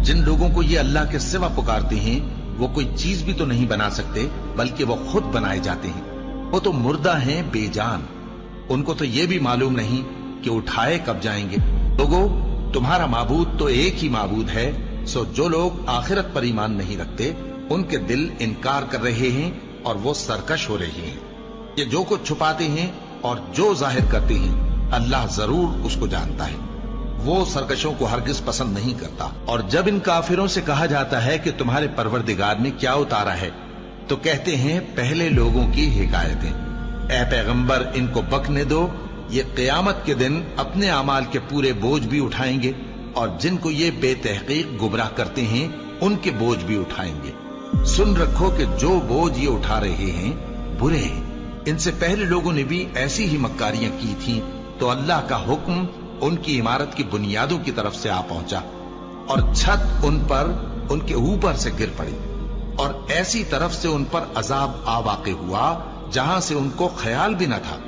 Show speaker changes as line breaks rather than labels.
जिन लोगों को ये अल्लाह के सिवा पुकारते हैं वो कोई चीज भी तो नहीं बना सकते, बल्कि वो खुद बनाए जाते हैं। वो तो मुर्दा हैं, बेजान। उनको तो ये भी मालूम नहीं कि उठाए कब जाएंगे। लोगों, तुम्हारा माबूद तो एक ही माबूद है। सो जो लोग आखिरत पर ईमान नहीं रखते उनके दिल इनकार कर रहे हैं और वो सरकश हो रहे हैं। ये जो कुछ छुपाते हैं और जो जाहिर करते हैं अल्लाह जरूर उसको जानता है। वो सरकशों को हरगिज पसंद नहीं करता। और जब इन काफिरों से कहा जाता है कि तुम्हारे परवरदिगार ने क्या उतारा है, तो कहते हैं पहले लोगों की हिकायतें। ऐ पैगंबर, इनको बकने दो, ये क़यामत के दिन अपने अमाल के पूरे बोझ भी उठाएंगे और जिनको ये बेतहकीक गुमराह करते हैं उनके बोझ भी उठाएंगे। सुन रखो कि जो बोझ ये उठा रहे हैं बुरे हैं। इनसे पहले लोगों ने भी ऐसी ही मक्कारियां की थीं, तो अल्लाह का हुक्म उनकी इमारत की बुनियादों की तरफ से आ पहुंचा और छत उन पर उनके ऊपर से गिर पड़ी और ऐसी तरफ से उन पर अजाब आ वाक़े हुआ जहां से उनको ख्याल भी न था।